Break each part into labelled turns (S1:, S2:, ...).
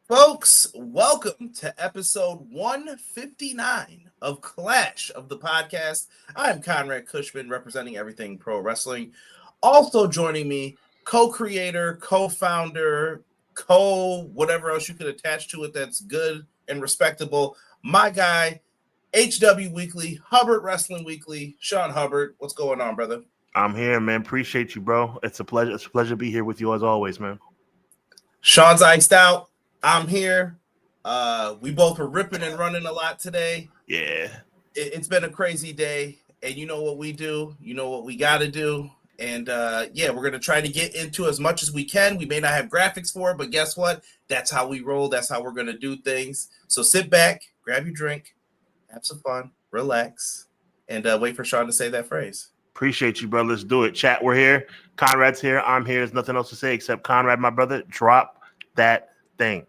S1: Folks, welcome to episode 159 of Clash of the Podcast. I'm Conrad Cushman, representing Everything Pro Wrestling. Also joining me, co-creator, co-founder, whatever else you could attach to it that's good and respectable, my guy, HW Weekly, Hubbard Wrestling Weekly, Sean Hubbard. What's going on, brother?
S2: I'm here, man. Appreciate you, bro. It's a pleasure. It's a pleasure to be here with you as always, man.
S1: Sean's iced out. I'm here. We both were ripping and running a lot today.
S2: Yeah.
S1: It's been a crazy day, and you know what we do. You know what we got to do. And we're going to try to get into as much as we can. We may not have graphics for it, but guess what? That's how we roll. That's how we're going to do things. So sit back, grab your drink, have some fun, relax, and wait for Sean to say that phrase.
S2: Appreciate you, brother. Let's do it. Chat, we're here. Conrad's here. I'm here. There's nothing else to say except Conrad, my brother, drop that thing.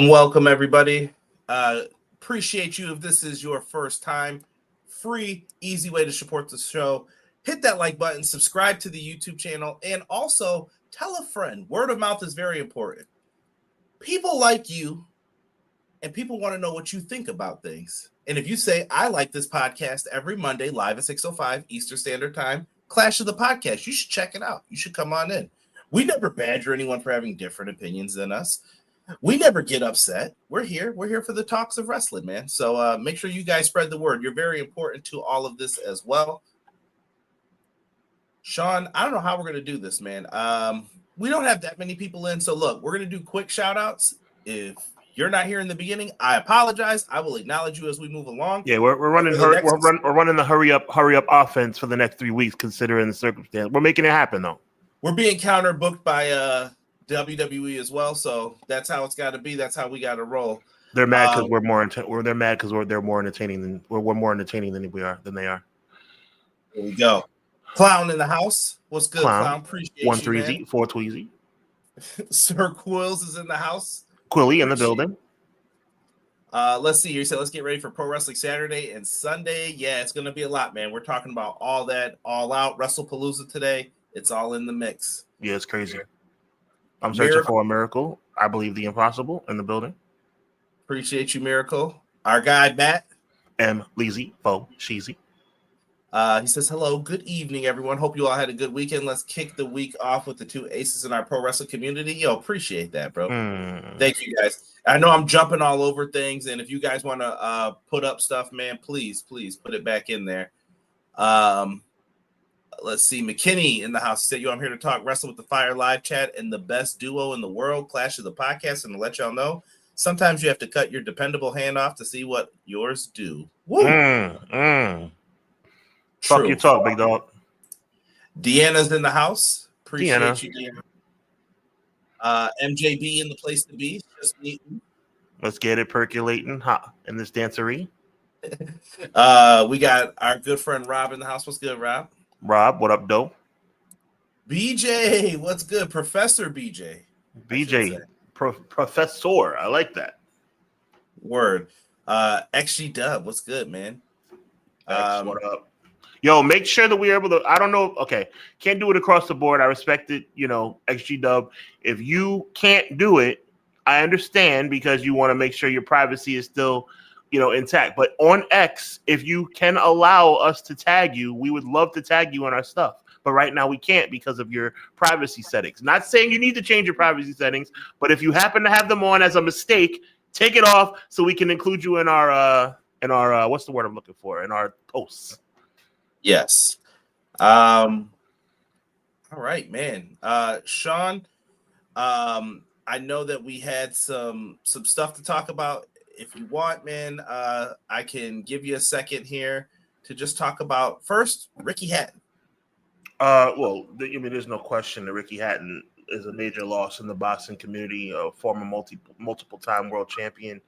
S1: Welcome, everybody. Appreciate you if this is your first time. Free, easy way to support the show. Hit that like button, subscribe to the YouTube channel, and also tell a friend. Word of mouth is very important. People like you, and people want to know what you think about things. And if you say, I like this podcast every Monday, live at 6:05 Eastern Standard Time, Clash of the Podcast, you should check it out. You should come on in. We never badger anyone for having different opinions than us. We never get upset. We're here. We're here for the talks of wrestling, man. So make sure you guys spread the word. You're very important to all of this as well. Sean, I don't know how we're going to do this, man. We don't have that many people in. So look, we're going to do quick shout outs. If you're not here in the beginning, I apologize. I will acknowledge you as we move along.
S2: Yeah, we're running we're running the hurry up offense for the next 3 weeks, considering the circumstance. We're making it happen though.
S1: We're being counter booked by WWE as well, so that's how it's got to be. That's how we got to roll.
S2: They're mad because they're mad because we're more entertaining than we're more entertaining than they are.
S1: There we go. Clown in the house. What's good, Clown? Appreciate
S2: 1
S1: you,
S2: 3 4 Tweezy.
S1: Sir Quills is in the house.
S2: Quilly in the building.
S1: Let's see. You said let's get ready for Pro Wrestling Saturday and Sunday. Yeah, it's gonna be a lot, man. We're talking about all that, all out Wrestle Palooza today. It's all in the mix.
S2: Yeah, it's crazy. I'm searching for a miracle. I believe the impossible in the building.
S1: Appreciate you, Miracle. Our guy, Matt.
S2: M. Leezy, Fo, Sheezy.
S1: He says, hello, good evening, everyone. Hope you all had a good weekend. Let's kick the week off with the two aces in our pro wrestling community. Yo, appreciate that, bro. Thank you, guys. I know I'm jumping all over things, and if you guys want to put up stuff, man, please put it back in there. Let's see. McKinney in the house. He said, yo, I'm here to talk Wrestle with the Fire live chat and the best duo in the world, Clash of the Podcast. And to let y'all know, sometimes you have to cut your dependable hand off to see what yours do. Woo!
S2: Talk your talk, big dog.
S1: Deanna's in the house. Appreciate
S2: Deanna.
S1: You, Deanna. MJB in the place to be. Just meeting.
S2: Let's get it percolating in this dancery.
S1: We got our good friend Rob in the house. What's good, Rob?
S2: Rob, what up, dope?
S1: BJ, what's good? Professor BJ.
S2: BJ, Professor. I like that.
S1: Word. XG Dub, what's good, man?
S2: What up? Yo, make sure that we're able to, I don't know, okay, can't do it across the board. I respect it, XG Dub. If you can't do it, I understand because you want to make sure your privacy is still intact. But on X, if you can allow us to tag you, we would love to tag you on our stuff. But right now we can't because of your privacy settings. Not saying you need to change your privacy settings, but if you happen to have them on as a mistake, take it off so we can include you in our what's the word I'm looking for? In our posts.
S1: Yes. All right, man. Sean, I know that we had some stuff to talk about. If you want, man, I can give you a second here to just talk about first Ricky Hatton.
S2: There's no question that Ricky Hatton is a major loss in the boxing community. A former multiple time world champion.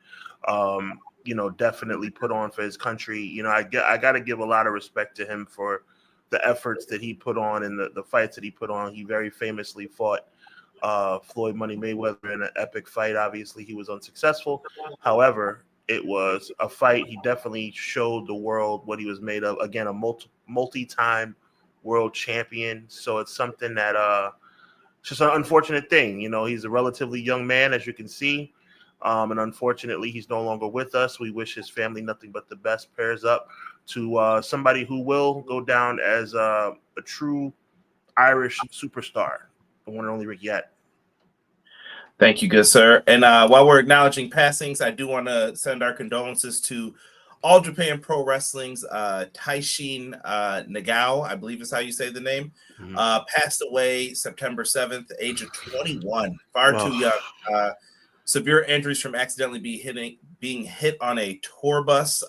S2: definitely put on for his country. I got to give a lot of respect to him for the efforts that he put on and the fights that he put on. He very famously fought Floyd Money Mayweather in an epic fight. Obviously, he was unsuccessful. However, it was a fight. He definitely showed the world what he was made of. Again, a multi-time world champion. So it's something that it's just an unfortunate thing. He's a relatively young man, as you can see. And unfortunately, he's no longer with us. We wish his family nothing but the best. Prayers up to somebody who will go down as a true Irish superstar, the one and only Rick Yet.
S1: Thank you, good sir. And while we're acknowledging passings, I do want to send our condolences to All Japan Pro Wrestling's Taishin Nagao, I believe is how you say the name, passed away September 7th, age of 21, far too young. Severe injuries from accidentally being hit on a tour bus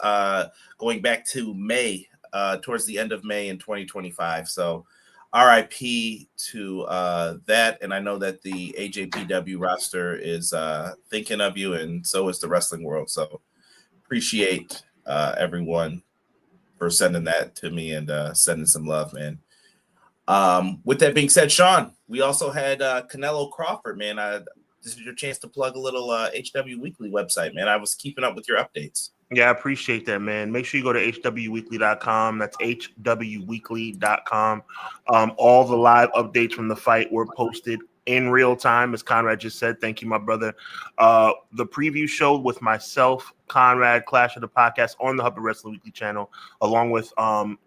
S1: going back to May, towards the end of May in 2025. So RIP to that. And I know that the AJPW roster is thinking of you, and so is the wrestling world. So appreciate everyone for sending that to me and sending some love, man. With that being said, Sean, we also had Canelo Crawford, man. This is your chance to plug a little HW Weekly website, man. I was keeping up with your updates.
S2: Yeah, I appreciate that, man. Make sure you go to hwweekly.com. That's hwweekly.com. All the live updates from the fight were posted in real time, as Conrad just said. Thank you, my brother. The preview show with myself, Conrad, Clash of the Podcast on the Hubbard Wrestling Weekly channel, along with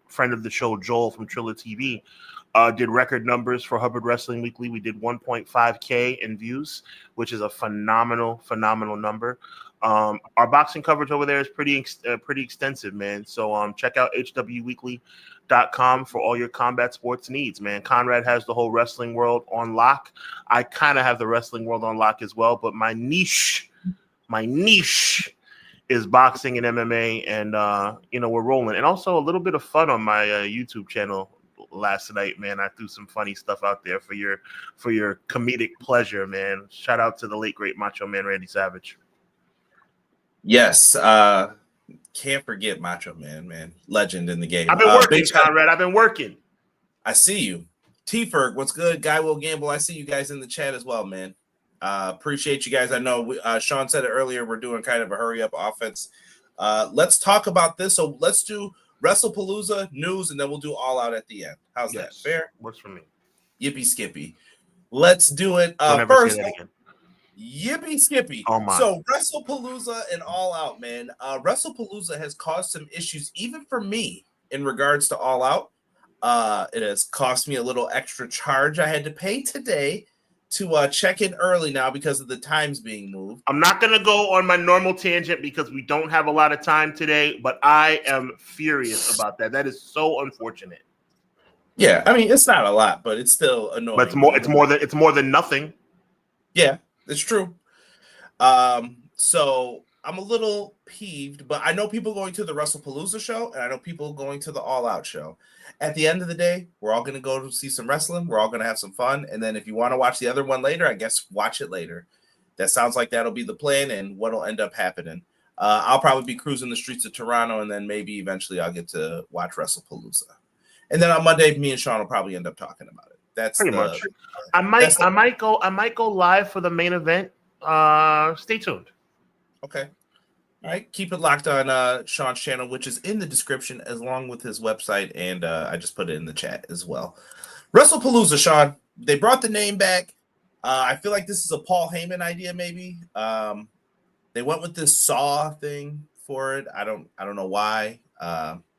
S2: friend of the show, Joel from Triller TV. Did record numbers for Hubbard Wrestling Weekly. We did 1.5K in views, which is a phenomenal number. Our boxing coverage over there is pretty extensive, man. So check out hwweekly.com for all your combat sports needs, man. Conrad has the whole wrestling world on lock. I kind of have the wrestling world on lock as well, but my niche is boxing and MMA, and we're rolling. And also a little bit of fun on my YouTube channel. Last night, man, I threw some funny stuff out there for your comedic pleasure, man. Shout out to the late great Macho Man Randy Savage.
S1: Yes, can't forget Macho Man, legend in the game.
S2: I've been working, Conrad. I've been working.
S1: I see you. T-Ferg, what's good? Guy Will Gamble. I see you guys in the chat as well, man. Appreciate you guys. I know Sean said it earlier. We're doing kind of a hurry up offense. Let's talk about this. So let's do Wrestle Palooza news, and then we'll do All Out at the end. How's that? Fair?
S2: Works for me.
S1: Yippee Skippy. Let's do it. First, Yippee Skippy.
S2: Oh my.
S1: So Wrestle Palooza and All Out, man. Wrestle Palooza has caused some issues, even for me, in regards to All Out. It has cost me a little extra charge I had to pay today to check in early now because of the times being moved.
S2: I'm not going to go on my normal tangent because we don't have a lot of time today, but I am furious about that. That is so unfortunate.
S1: Yeah, I mean, it's not a lot, but it's still annoying.
S2: But it's more than nothing.
S1: Yeah, it's true. So I'm a little peeved, but I know people going to the Wrestle Palooza show, and I know people going to the All Out show. At the end of the day, we're all going to go to see some wrestling. We're all going to have some fun. And then if you want to watch the other one later, I guess watch it later. That sounds like that'll be the plan and what'll end up happening. I'll probably be cruising the streets of Toronto, and then maybe eventually I'll get to watch Wrestle Palooza. And then on Monday, me and Sean will probably end up talking about it. That's
S2: pretty much. I might go live for the main event. Stay tuned.
S1: Okay. All right, keep it locked on Sean's channel, which is in the description, along with his website, and I just put it in the chat as well. Wrestle Palooza, Sean. They brought the name back. I feel like this is a Paul Heyman idea, maybe. They went with this Saw thing for it. I don't know why.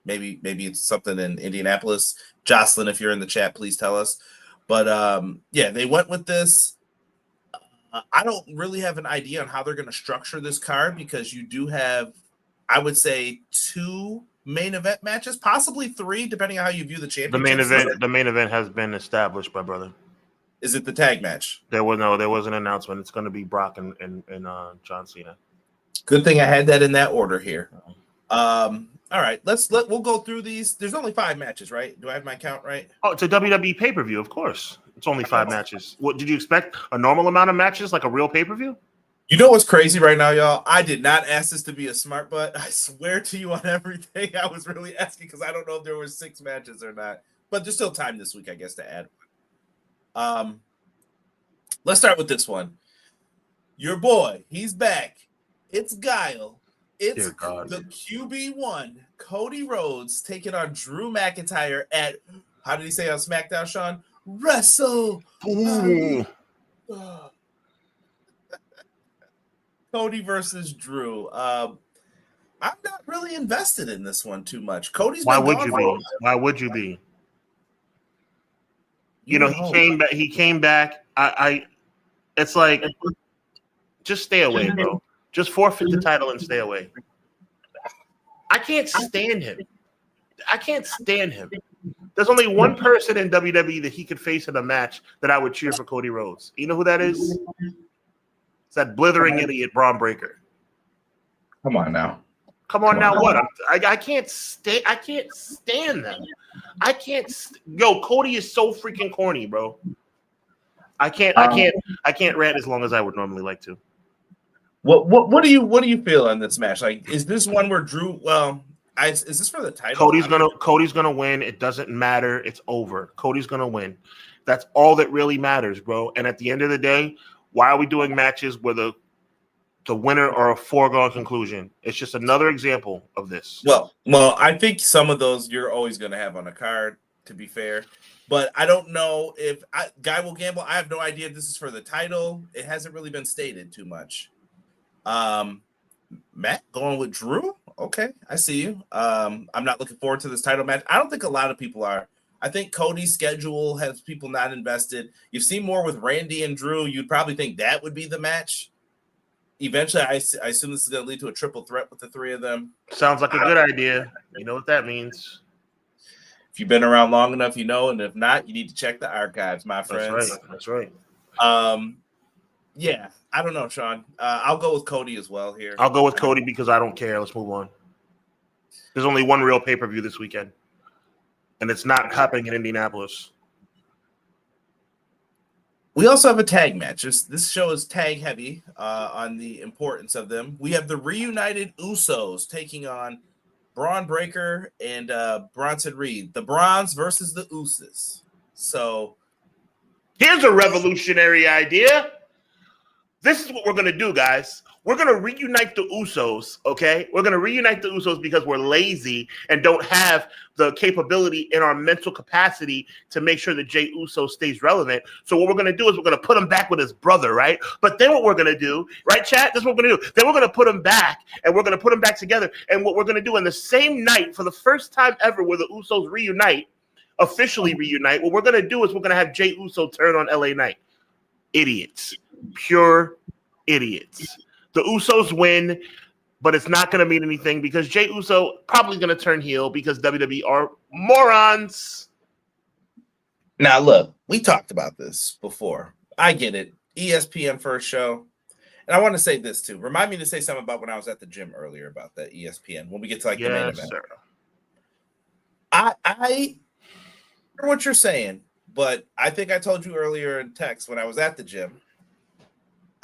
S1: Maybe it's something in Indianapolis. Jocelyn, if you're in the chat, please tell us. But yeah, they went with this. I don't really have an idea on how they're going to structure this card because you do have, I would say, 2 main event matches, possibly 3, depending on how you view the championship.
S2: The main event has been established, my brother.
S1: Is it the tag match?
S2: There was an announcement. It's going to be Brock and John Cena.
S1: Good thing I had that in that order here. All right, we'll go through these. There's only 5 matches, right? Do I have my count right?
S2: Oh, it's a WWE pay-per-view, of course. It's only 5 matches. What did you expect? A normal amount of matches, like a real pay-per-view?
S1: You know what's crazy right now, y'all? I did not ask this to be a smart butt. I swear to you on everything. I was really asking because I don't know if there were 6 matches or not. But there's still time this week, I guess, to add one. Let's start with this one. Your boy, he's back. It's Guile. It's the QB1, Cody Rhodes, taking on Drew McIntyre at, how did he say on SmackDown, Sean? Wrestle Palooza. Cody versus Drew. I'm not really invested in this one too much. Cody's
S2: Why would you be? Why would you be? You know, he came back. It's like, just stay away, bro. Just forfeit the title and stay away. I can't stand him. There's only one person in WWE that he could face in a match that I would cheer for Cody Rhodes. You know who that is? It's that blithering idiot Braun Breaker.
S1: Come on now.
S2: What? I can't stand them. Yo, Cody is so freaking corny, bro. I can't rant as long as I would normally like to.
S1: What do you feel on this match? Like, is this one where Drew? Is this for the title?
S2: Cody's gonna win. It doesn't matter. It's over. Cody's gonna win. That's all that really matters, bro. And at the end of the day, why are we doing matches where the winner or a foregone conclusion? It's just another example of this.
S1: Well, I think some of those you're always gonna have on a card, to be fair. But I don't know if Guy will gamble. I have no idea if this is for the title. It hasn't really been stated too much. Matt going with Drew. Okay, I see you. I'm not looking forward to this title match. I don't think a lot of people are. I think Cody's schedule has people not invested. You've seen more with Randy and Drew. You'd probably think that would be the match. Eventually, I assume this is going to lead to a triple threat with the 3 of them.
S2: Sounds like a good idea. You know what that means.
S1: If you've been around long enough, you know, and if not, you need to check the archives, my friends.
S2: That's right.
S1: Yeah, I don't know, Sean. I'll go with Cody as well here.
S2: I'll go with Cody because I don't care. Let's move on. There's only one real pay-per-view this weekend, and it's not happening in Indianapolis.
S1: We also have a tag match. This show is tag heavy on the importance of them. We have the reunited Usos taking on Braun Breaker and Bronson Reed. The Bronze versus the Usos. So
S2: here's a revolutionary idea. This is what we're going to do, guys. We're going to reunite the Usos, okay? We're going to reunite the Usos because we're lazy and don't have the capability in our mental capacity to make sure that Jey Uso stays relevant. So what we're going to do is we're going to put him back with his brother, right? But then what we're going to do, right, chat? This is what we're going to do. Then we're going to put him back, and we're going to put him back together. And what we're going to do in the same night, for the first time ever where the Usos officially reunite, what we're going to do is we're going to have Jey Uso turn on LA Knight. Idiots. Pure idiots. The Usos win, but it's not going to mean anything because Jey Uso probably going to turn heel because WWE are morons.
S1: Now, look, we talked about this before. I get it. ESPN first show. And I want to say this too. Remind me to say something about when I was at the gym earlier about that ESPN when we get to the main event. Sir. I hear what you're saying, but I think I told you earlier in text when I was at the gym.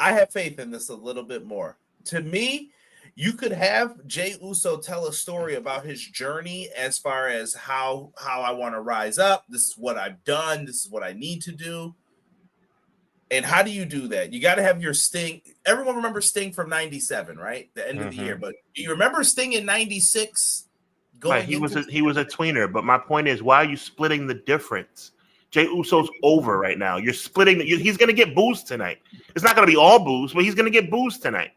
S1: I have faith in this a little bit more. To me, you could have Jey Uso tell a story about his journey as far as how I want to rise up. This is what I've done. This is what I need to do. And how do you do that? You got to have your Sting. Everyone remembers Sting from 97, right? The end of the year. But do you remember Sting in 96?
S2: Right, he was a tweener. But my point is, why are you splitting the difference? Jey Uso's over right now. You're splitting. He's going to get boos tonight. It's not going to be all boos, but he's going to get boos tonight.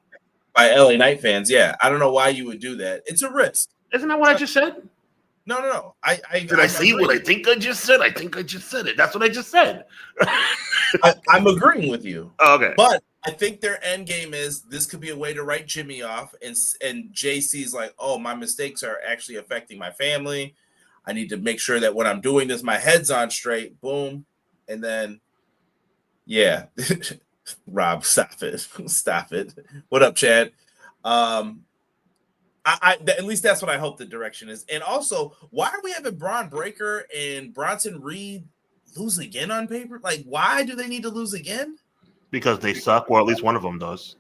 S1: By LA Knight fans, yeah. I don't know why you would do that. It's a risk.
S2: Isn't that what I just said?
S1: No.
S2: Did I say what I think I just said? I think I just said it. That's what I just said.
S1: I'm agreeing with you.
S2: Oh, okay.
S1: But I think their end game is this could be a way to write Jimmy off. And JC's like, oh, my mistakes are actually affecting my family. I need to make sure that when I'm doing this, my head's on straight. Boom. And then, yeah. Rob, stop it. Stop it. What up, Chad? At least that's what I hope the direction is. And also, why are we having Braun Breaker and Bronson Reed lose again on paper? Like, why do they need to lose again?
S2: Because they suck, or at least one of them does.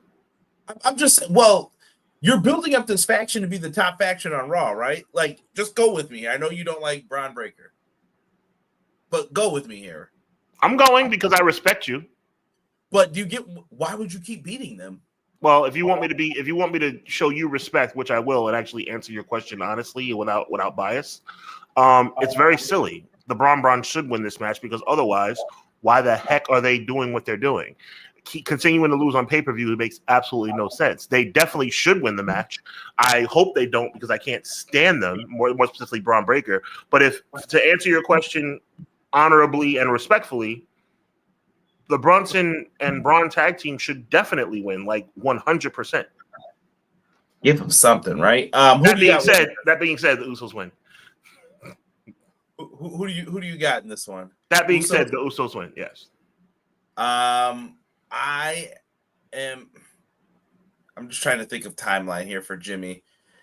S1: I'm just, well, you're building up this faction to be the top faction on Raw, right? Like, just go with me. I know you don't like Braun Breaker, but go with me here.
S2: I'm going because I respect you.
S1: But why would you keep beating them?
S2: Well, if you want me to show you respect, which I will, and actually answer your question honestly without bias, it's very silly. The Braun should win this match because otherwise, why the heck are they doing what they're doing? Continuing to lose on pay-per-view makes absolutely no sense. They definitely should win the match. I hope they don't because I can't stand them, more specifically Braun Breaker. But to answer your question honorably and respectfully, the Brunson and Braun tag team should definitely win, like 100%.
S1: Give them something, right?
S2: That being said, the Usos win.
S1: Who do you got in this one?
S2: That being said, the Usos win. Yes.
S1: I'm just trying to think of timeline here for Jimmy.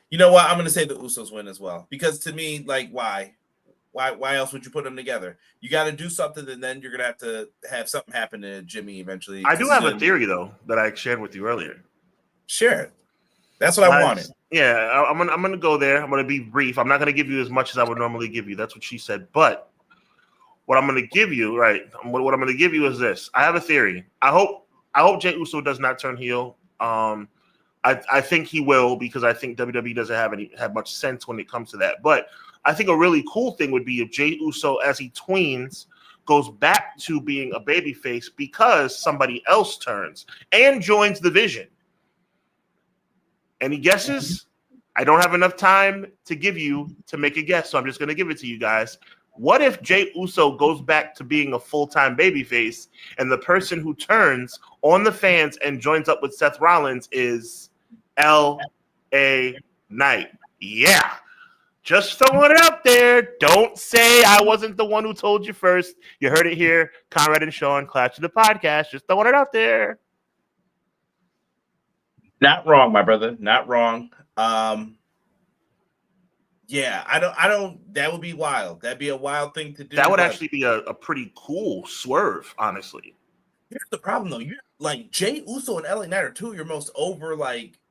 S1: You know what? I'm going to say the Usos win as well because to me, like, why else would you put them together? You got to do something, and then you're going to have something happen to Jimmy eventually.
S2: I do have a theory though that I shared with you earlier.
S1: Share it. That's what I wanted.
S2: Yeah, I'm gonna go there. I'm gonna be brief. I'm not gonna give you as much as I would normally give you. That's what she said. But what I'm gonna give you, right? What I'm gonna give you is this. I have a theory. I hope Jey Uso does not turn heel. I think he will because I think WWE doesn't have much sense when it comes to that. But I think a really cool thing would be if Jey Uso, as he tweens, goes back to being a babyface because somebody else turns and joins the Vision. Any guesses? I don't have enough time to give you to make a guess, so I'm just going to give it to you guys. What if Jey Uso goes back to being a full-time babyface and the person who turns on the fans and joins up with Seth Rollins is L.A. Knight? Yeah. Just throwing it out there. Don't say I wasn't the one who told you first. You heard it here. Conrad and Sean, Clash of the Podcast. Just throwing it out there.
S1: Not wrong, my brother. Not wrong. Yeah, I don't. That would be wild. That'd be a wild thing to do.
S2: That would actually be a pretty cool swerve, honestly.
S1: Here's the problem, though. You're like Jey Uso and LA Knight are two of your most over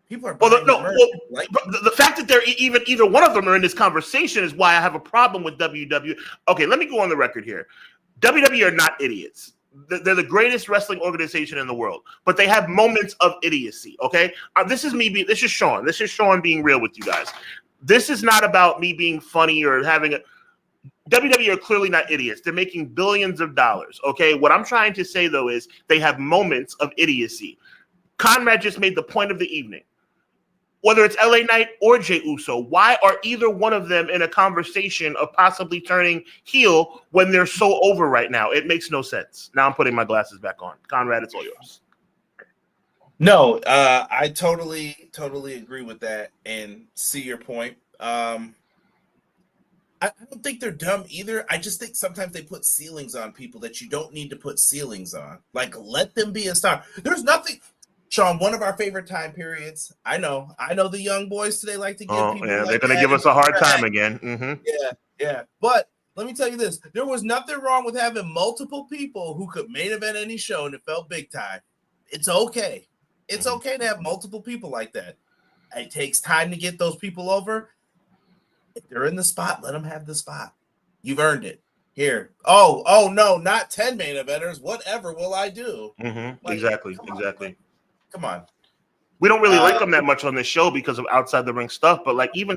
S1: people are.
S2: The fact that they're either one of them are in this conversation is why I have a problem with WWE. Okay, let me go on the record here. WWE are not idiots. They're the greatest wrestling organization in the world, but they have moments of idiocy. Okay, this is Sean. This is Sean being real with you guys. This is not about me being funny or having a. WWE are clearly not idiots. They're making billions of dollars. Okay, what I'm trying to say though is they have moments of idiocy. Conrad just made the point of the evening. Whether it's LA Knight or Jey Uso, why are either one of them in a conversation of possibly turning heel when they're so over right now? It makes no sense. Now I'm putting my glasses back on. Conrad, it's all yours.
S1: No, I totally agree with that and see your point. I don't think they're dumb either. I just think sometimes they put ceilings on people that you don't need to put ceilings on. Like, let them be a star. There's nothing... Sean, one of our favorite time periods. I know the young boys today like to give people.
S2: Yeah, they're going to give us a hard time again. Mm-hmm.
S1: Yeah. But let me tell you this: there was nothing wrong with having multiple people who could main event any show and it felt big time. It's okay. It's okay to have multiple people like that. It takes time to get those people over. If they're in the spot, let them have the spot. You've earned it. Here. Oh no, not 10 main eventers. Whatever will I do?
S2: Mm-hmm. Exactly.
S1: Come on.
S2: We don't really like them that much on this show because of outside the ring stuff, but like even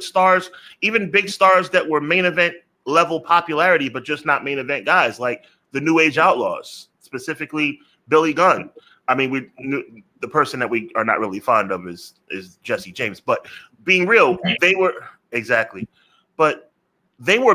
S2: big stars that were main event level popularity, but just not main event guys, like the New Age Outlaws, specifically Billy Gunn. I mean, the person that we are not really fond of is Jesse James, but being real, they were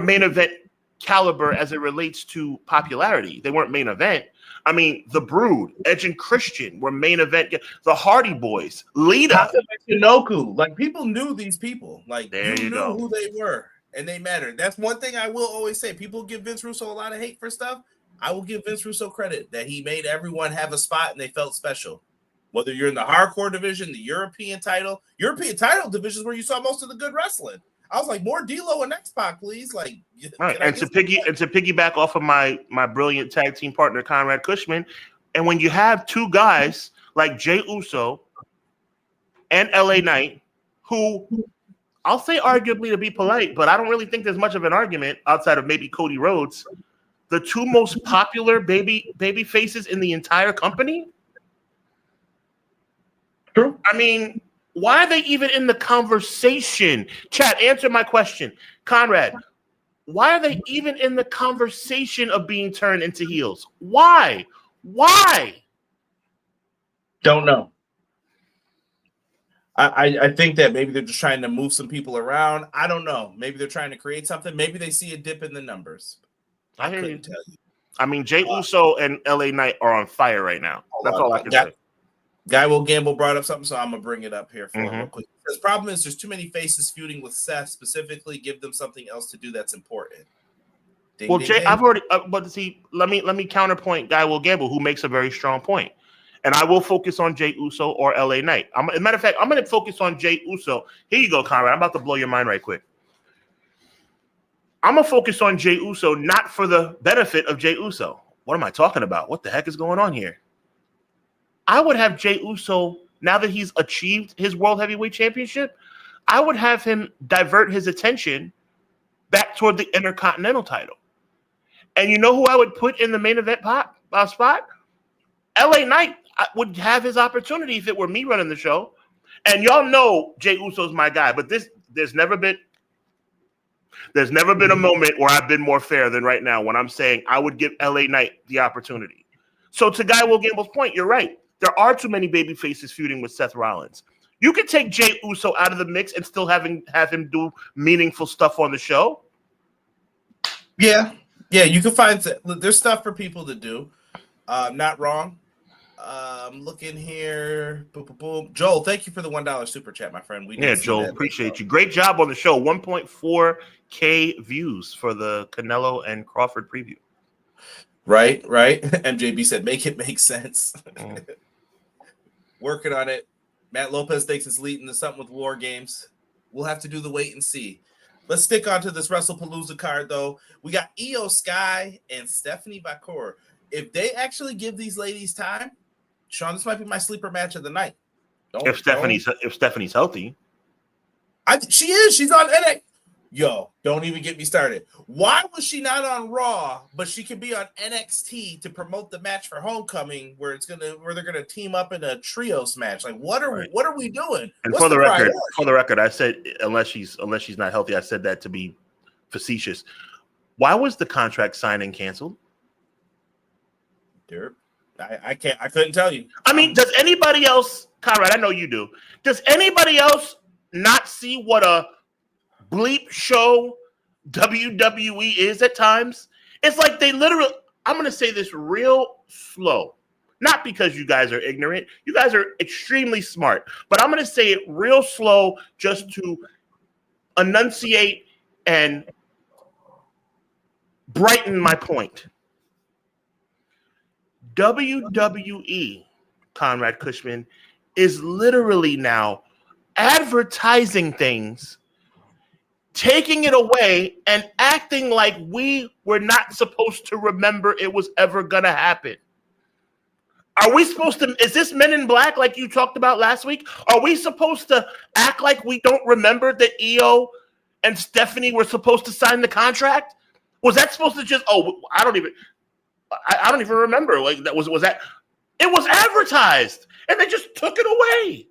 S2: main event caliber as it relates to popularity. They weren't main event. I mean, The Brood, Edge and Christian were main event. The Hardy Boys, Lita,
S1: Noku. Like, people knew these people. Like, you knew
S2: go.
S1: Who they were, and they mattered. That's one thing I will always say. People give Vince Russo a lot of hate for stuff. I will give Vince Russo credit that he made everyone have a spot and they felt special. Whether you're in the hardcore division, the European title division is where you saw most of the good wrestling. I was like, more D-Lo and X-Pac, please. Like,
S2: right. And to piggyback off of my brilliant tag team partner, Conrad Cushman, and when you have two guys like Jey Uso and LA Knight, who I'll say arguably to be polite, but I don't really think there's much of an argument outside of maybe Cody Rhodes, the two most popular baby faces in the entire company.
S1: True.
S2: I mean, why are they even in the conversation? Chat, answer my question. Conrad, why are they even in the conversation of being turned into heels? Why? Why?
S1: Don't know. I think that maybe they're just trying to move some people around. I don't know. Maybe they're trying to create something. Maybe they see a dip in the numbers.
S2: I couldn't tell you. I mean, Jey Uso and LA Knight are on fire right now. That's all I can say.
S1: Guy Will Gamble brought up something, so I'm gonna bring it up here for him real quick. The problem is there's too many faces feuding with Seth. Specifically, give them something else to do that's important. Ding,
S2: well,
S1: ding,
S2: Jay,
S1: ding.
S2: I've already. But see, let me counterpoint Guy Will Gamble, who makes a very strong point, and I will focus on Jey Uso or LA Knight. As a matter of fact, I'm going to focus on Jey Uso. Here you go, Conrad. I'm about to blow your mind right quick. I'm gonna focus on Jey Uso, not for the benefit of Jey Uso. What am I talking about? What the heck is going on here? I would have Jey Uso, now that he's achieved his World Heavyweight Championship, I would have him divert his attention back toward the Intercontinental title. And you know who I would put in the main event spot? LA Knight would have his opportunity if it were me running the show. And y'all know Jey Uso's my guy, but there's never been a moment where I've been more fair than right now when I'm saying I would give LA Knight the opportunity. So to Guy Will Gamble's point, you're right. There are too many baby faces feuding with Seth Rollins. You could take Jey Uso out of the mix and still have him do meaningful stuff on the show.
S1: Yeah, you can find there's stuff for people to do. Not wrong. Looking here. Boom, boom, boom. Joel, thank you for the $1 super chat, my friend.
S2: Joel, appreciate you. Great job on the show. 1.4K views for the Canelo and Crawford preview.
S1: Right. MJB said, make it make sense. Working on it. Matt Lopez thinks it's leading to something with War Games. We'll have to do the wait and see. Let's stick on to this WrestlePalooza card, though. We got Io Sky and Stephanie Bakor. If they actually give these ladies time, Sean, this might be my sleeper match of the night.
S2: If Stephanie's healthy.
S1: She is. She's on NXT. Yo, don't even get me started. Why was she not on Raw, but she can be on NXT to promote the match for Homecoming, where they're gonna team up in a trios match? Like, what are we doing?
S2: And for the record, I said unless she's not healthy, I said that to be facetious. Why was the contract signing canceled?
S1: Derp. I couldn't tell you.
S2: I mean, does anybody else, Conrad? I know you do. Does anybody else not see what a bleep show WWE is at times? It's like they literally, I'm going to say this real slow, not because you guys are ignorant. You guys are extremely smart, but I'm going to say it real slow just to enunciate and brighten my point. WWE, Conrad Cushman, is literally now advertising things, taking it away, and acting like we were not supposed to remember it was ever going to happen. Are we supposed to, is this Men in Black like you talked about last week? Are we supposed to act like we don't remember that Io and Stephanie were supposed to sign the contract? Was that supposed to just, I don't even remember. Like, that was that, it was advertised and they just took it away.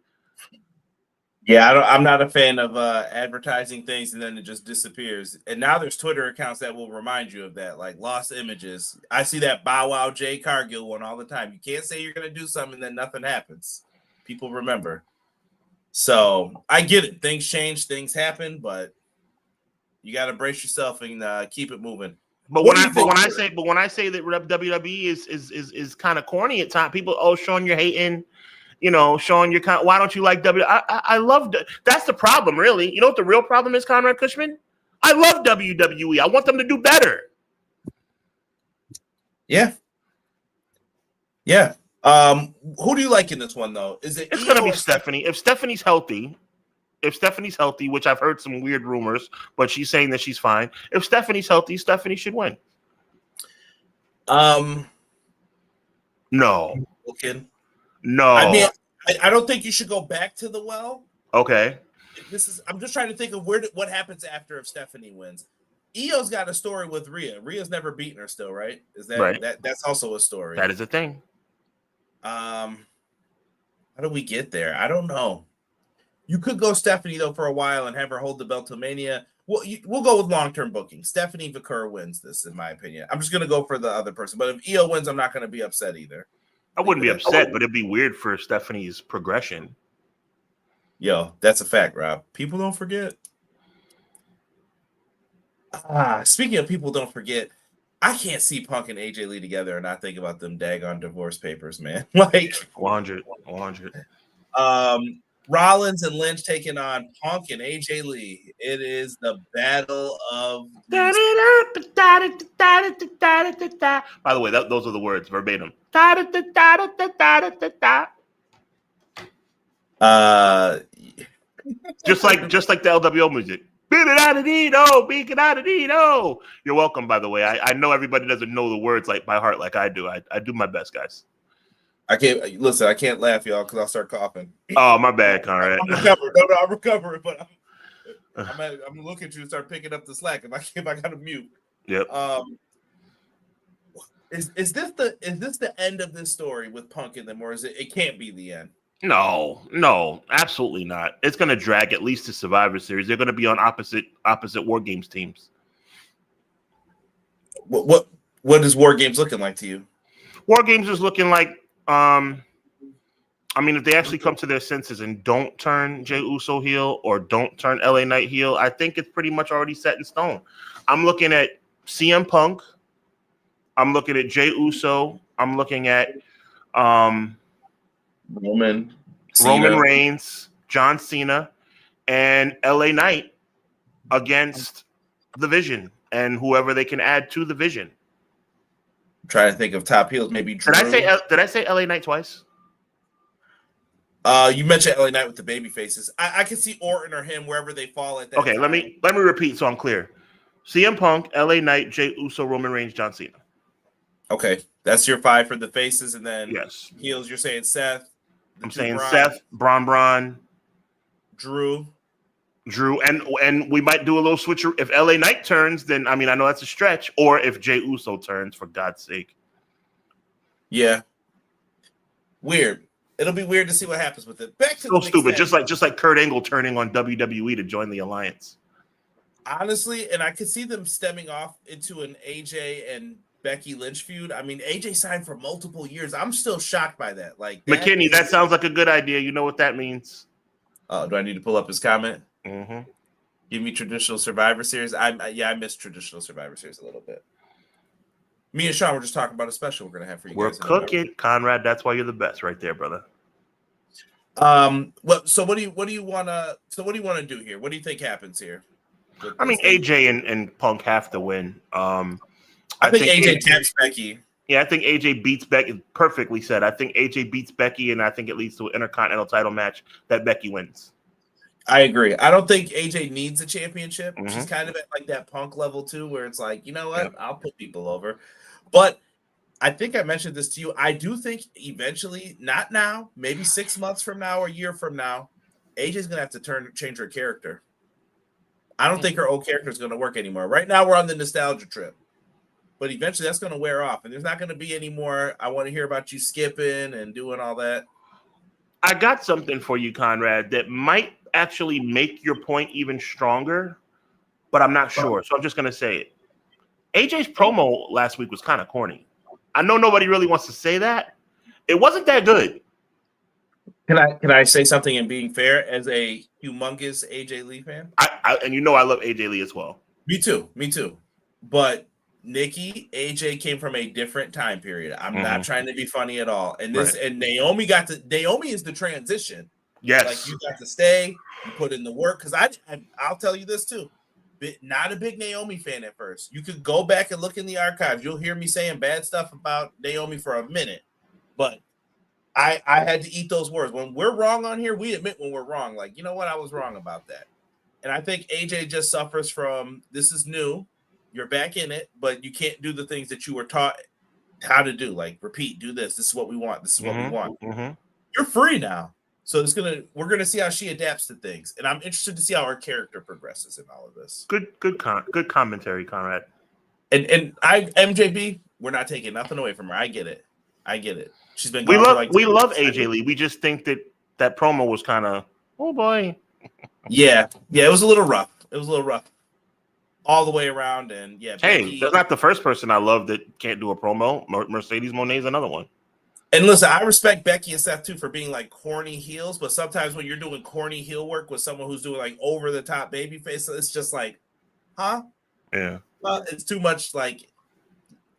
S1: Yeah, I'm not a fan of advertising things and then it just disappears. And now there's Twitter accounts that will remind you of that, like lost images. I see that Bow Wow Jay Cargill one all the time. You can't say you're going to do something and then nothing happens. People remember. So I get it. Things change, things happen, but you got to brace yourself and keep it moving.
S2: But when I say that WWE is kind of corny at times, people, Sean, you're hating. You know, Sean, why don't you like WWE? I love that's the problem, really. You know what the real problem is, Conrad Cushman? I love WWE. I want them to do better.
S1: Yeah. Who do you like in this one, though?
S2: It's going to be Stephanie. If Stephanie's healthy, which I've heard some weird rumors, but she's saying that she's fine. If Stephanie's healthy, Stephanie should win.
S1: No.
S2: No.
S1: I don't think you should go back to the well.
S2: Okay.
S1: I'm just trying to think of what happens after if Stephanie wins. Io's got a story with Rhea. Rhea's never beaten her still, right? Is that
S2: right?
S1: That's also a story.
S2: That is a thing.
S1: How do we get there? I don't know. You could go Stephanie though for a while and have her hold the belt to Mania. We'll go with long-term booking. Stephanie Vaquer wins this, in my opinion. I'm just gonna go for the other person. But if Io wins, I'm not gonna be upset either.
S2: I wouldn't be upset, but it'd be weird for Stephanie's progression.
S1: Yo, that's a fact, Rob. People don't forget. Speaking of people don't forget, I can't see Punk and AJ Lee together and not think about them daggone divorce papers, man. Like
S2: 100.
S1: Rollins and Lynch taking on Punk and AJ Lee. It is the battle of.
S2: By the way, those are the words verbatim. Just like the LWO music. You're welcome, by the way. I know everybody doesn't know the words like by heart like I do. I do my best, guys.
S1: I can't laugh, y'all, because I'll start coughing.
S2: Oh, my bad, Conrad.
S1: I'm recovering, but I'm looking at you to start picking up the slack if I got to mute.
S2: Yep.
S1: Is this the end of this story with Punk in them, or is it can't be the end?
S2: No, absolutely not. It's going to drag at least to Survivor Series. They're going to be on opposite War Games teams.
S1: What is War Games looking like to you?
S2: War Games is looking like, if they actually come to their senses and don't turn Jey Uso heel or don't turn LA Knight heel, I think it's pretty much already set in stone. I'm looking at CM Punk. I'm looking at Jey Uso. I'm looking at Roman Reigns, John Cena, and LA Knight against the Vision and whoever they can add to the Vision.
S1: I'm trying to think of top heels, maybe Drew.
S2: Did I say LA Knight twice?
S1: You mentioned LA Knight with the baby faces. I can see Orton or him wherever they fall at that.
S2: Okay,
S1: time.
S2: let me repeat so I'm clear. CM Punk, LA Knight, Jey Uso, Roman Reigns, John Cena.
S1: Okay, that's your 5 for the faces, and then
S2: yes,
S1: heels. You're saying Seth.
S2: I'm saying Seth, Braun,
S1: Drew,
S2: and we might do a little switcher. If LA Knight turns, then I know that's a stretch. Or if Jey Uso turns, for God's sake.
S1: Yeah, weird. It'll be weird to see what happens with it. Back to
S2: so stupid, just like Kurt Angle turning on WWE to join the alliance.
S1: Honestly, and I could see them stemming off into an AJ and Becky Lynch feud. AJ signed for multiple years. I'm still shocked by that.
S2: McKinney, that sounds like a good idea. You know what that means?
S1: Do I need to pull up his comment?
S2: Mm-hmm.
S1: Give me traditional Survivor Series. I miss traditional Survivor Series a little bit. Me and Sean were just talking about a special we're gonna have for you guys.
S2: We're cooking, Conrad. That's why you're the best, right there, brother.
S1: So what do you want to do here? What do you think happens here?
S2: AJ and Punk have to win.
S1: I think AJ taps Becky.
S2: Yeah, I think AJ beats Becky. Perfectly said. I think AJ beats Becky, and I think it leads to an Intercontinental title match that Becky wins.
S1: I agree. I don't think AJ needs a championship. Mm-hmm. She's kind of at like that Punk level too, where it's like, you know what? Yeah. I'll put people over. But I think I mentioned this to you. I do think eventually, not now, maybe 6 months from now or a year from now, AJ's gonna have to change her character. I don't think her old character is gonna work anymore. Right now, we're on the nostalgia trip. But eventually that's going to wear off, and there's not going to be any more. I want to hear about you skipping and doing all that.
S2: I got something for you, Conrad, that might actually make your point even stronger, but I'm not sure. So I'm just going to say it. AJ's promo last week was kind of corny. I know nobody really wants to say that. It wasn't that good.
S1: Can I say something in being fair as a humongous AJ Lee fan?
S2: And you know I love AJ Lee as well.
S1: Me too. But Nikki, AJ came from a different time period. I'm not trying to be funny at all. And and Naomi Naomi is the transition.
S2: Yes.
S1: Like you got to stay, you put in the work. Because I'll tell you this too. Not a big Naomi fan at first. You could go back and look in the archives. You'll hear me saying bad stuff about Naomi for a minute. But I had to eat those words. When we're wrong on here, we admit when we're wrong. Like, you know what? I was wrong about that. And I think AJ just suffers from this is new. You're back in it, but you can't do the things that you were taught how to do. Like repeat, do this. This is what we want. This is what we want. Mm-hmm. You're free now. So we're gonna see how she adapts to things, and I'm interested to see how her character progresses in all of this.
S2: Good commentary, Conrad.
S1: And MJB, we're not taking nothing away from her. I get it. She's been.
S2: We love AJ Lee. We just think that promo was kind of oh boy.
S1: Yeah, it was a little rough. All the way around, and yeah.
S2: Hey,
S1: Becky,
S2: that's not the first person I love that can't do a promo. Mercedes Moné's another one.
S1: And listen, I respect Becky and Seth too for being like corny heels, but sometimes when you're doing corny heel work with someone who's doing like over the top baby face, it's just like, huh?
S2: Yeah.
S1: Well, it's too much. Like,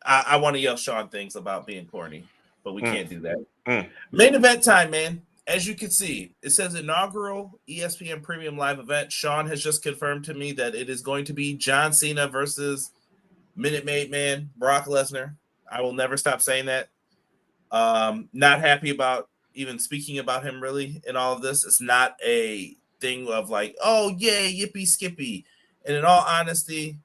S1: I want to yell Sean things about being corny, but we can't do that. Main event time, man. As you can see, it says inaugural ESPN Premium Live event. Sean has just confirmed to me that it is going to be John Cena versus Minute Maid Man Brock Lesnar. I will never stop saying that. Not happy about even speaking about him really in all of this. It's not a thing of like, oh yay, yippee skippy. And in all honesty,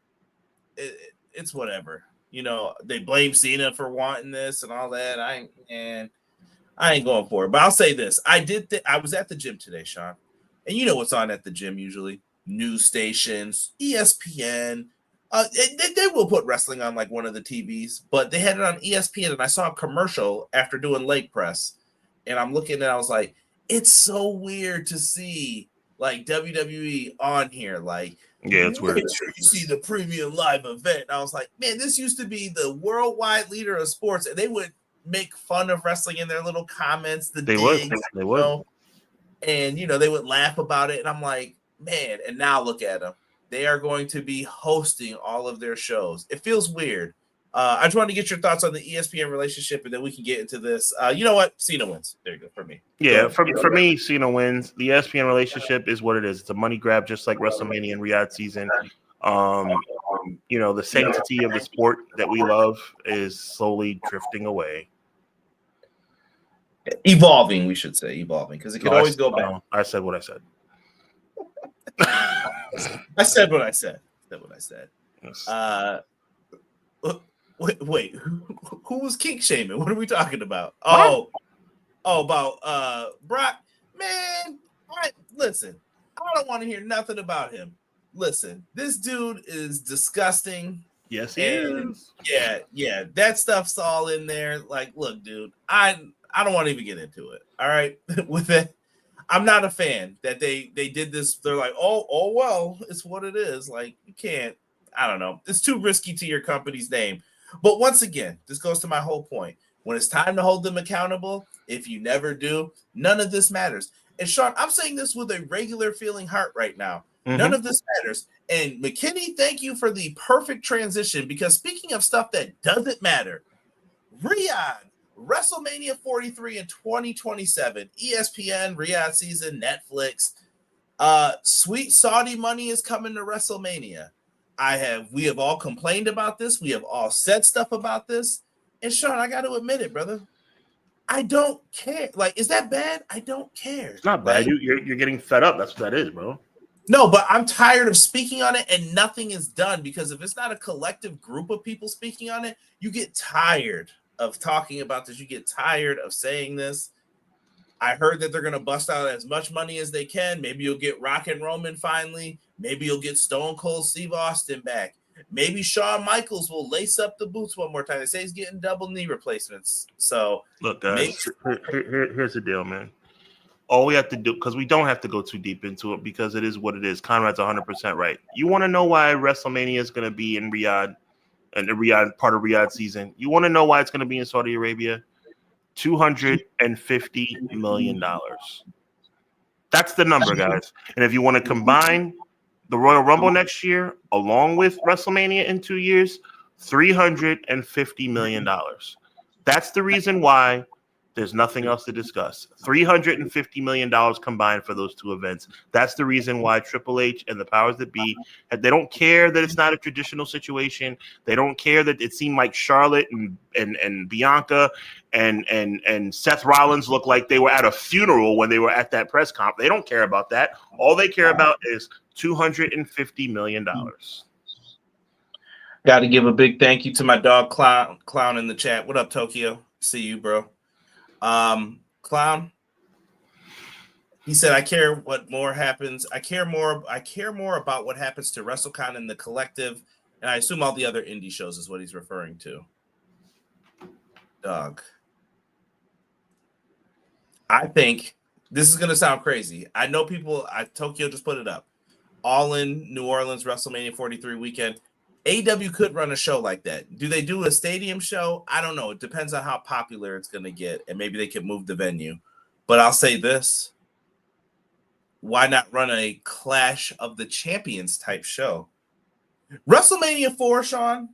S1: it's whatever. You know, they blame Cena for wanting this and all that. I ain't going for it. But I'll say this: I was at the gym today, Sean, and you know what's on at the gym usually? News stations, ESPN. They will put wrestling on like one of the TVs, but they had it on ESPN, and I saw a commercial after doing leg press, and I'm looking and I was like, it's so weird to see like WWE on here. Like,
S2: yeah, it's weird.
S1: Make sure you see the premium live event. And I was like, man, this used to be the worldwide leader of sports, and they would make fun of wrestling in their little comments. They would. And you know, they would laugh about it, and I'm like, man. And now look at them. They are going to be hosting all of their shows. It feels weird. I just wanted to get your thoughts on the ESPN relationship, and then we can get into this. You know what? Cena wins. There you go for me.
S2: Yeah, for me, Cena wins. The ESPN relationship is what it is. It's a money grab, just like WrestleMania and Riyadh season. You know, the sanctity of the sport that we love is slowly drifting away.
S1: Evolving, we should say, because it can always go back.
S2: No, I said what I said.
S1: I said what I said.
S2: Yes.
S1: Wait, who was kink shaming? What are we talking about?
S2: What?
S1: About Brock. Man, listen, I don't want to hear nothing about him. Listen, this dude is disgusting.
S2: Yes, he is.
S1: Yeah, that stuff's all in there. Like, look, dude, I don't want to even get into it. All right, with it. I'm not a fan that they did this. They're like, oh, well, it's what it is. Like, you can't, I don't know. It's too risky to your company's name. But once again, this goes to my whole point. When it's time to hold them accountable, if you never do, none of this matters. And Sean, I'm saying this with a regular feeling heart right now. Mm-hmm. None of this matters. And McKinney, thank you for the perfect transition, because speaking of stuff that doesn't matter, Riyadh, WrestleMania 43 in 2027, ESPN, Riyadh season, Netflix. Sweet Saudi money is coming to WrestleMania. We have all complained about this. We have all said stuff about this. And Sean, I got to admit it, brother. I don't care. Like, is that bad? I don't care.
S2: It's not bad. You're getting fed up. That's what that is, bro.
S1: No, but I'm tired of speaking on it and nothing is done, because if it's not a collective group of people speaking on it, you get tired of talking about this. You get tired of saying this. I heard that they're going to bust out as much money as they can. Maybe you'll get Rock and Roman finally. Maybe you'll get Stone Cold Steve Austin back. Maybe Shawn Michaels will lace up the boots one more time. They say he's getting double knee replacements. So
S2: look, guys, here's the deal, man. All we have to do, because we don't have to go too deep into it, because it is what it is. Conrad's 100% right. You want to know why WrestleMania is going to be in Riyadh, and the Riyadh part of Riyadh season? You want to know why it's going to be in Saudi Arabia? $250 million. That's the number, guys. And if you want to combine the Royal Rumble next year along with WrestleMania in 2 years, $350 million. That's the reason why there's nothing else to discuss. $350 million combined for those two events. That's the reason why Triple H and the powers that be, they don't care that it's not a traditional situation. They don't care that it seemed like Charlotte and Bianca and Seth Rollins looked like they were at a funeral when they were at that press conference. They don't care about that. All they care about is $250 million.
S1: Got to give a big thank you to my dog Clown in the chat. What up, Tokyo? See you, bro. Clown, He said, "I care what more happens. I care more about what happens to WrestleCon and the collective, and I assume all the other indie shows is what he's referring to." Dog. I think this is gonna sound crazy. I know people. Tokyo just put it up. All in New Orleans WrestleMania 43 weekend. AEW could run a show like that. Do they do a stadium show? I don't know. It depends on how popular it's going to get, and maybe they could move the venue. But I'll say this. Why not run a Clash of the Champions type show? WrestleMania 4, Sean.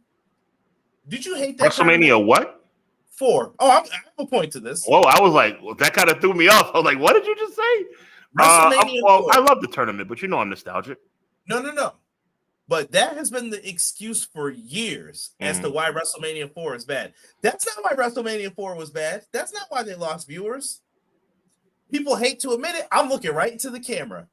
S1: Did you hate that?
S2: WrestleMania what?
S1: 4. Oh, I have a point to this.
S2: Whoa, I was like, well, that kind of threw me off. I was like, what did you just say?
S1: WrestleMania 4.
S2: I love the tournament, but you know I'm nostalgic.
S1: No. But that has been the excuse for years as to why WrestleMania 4 is bad. That's not why WrestleMania 4 was bad. That's not why they lost viewers. People hate to admit it. I'm looking right into the camera.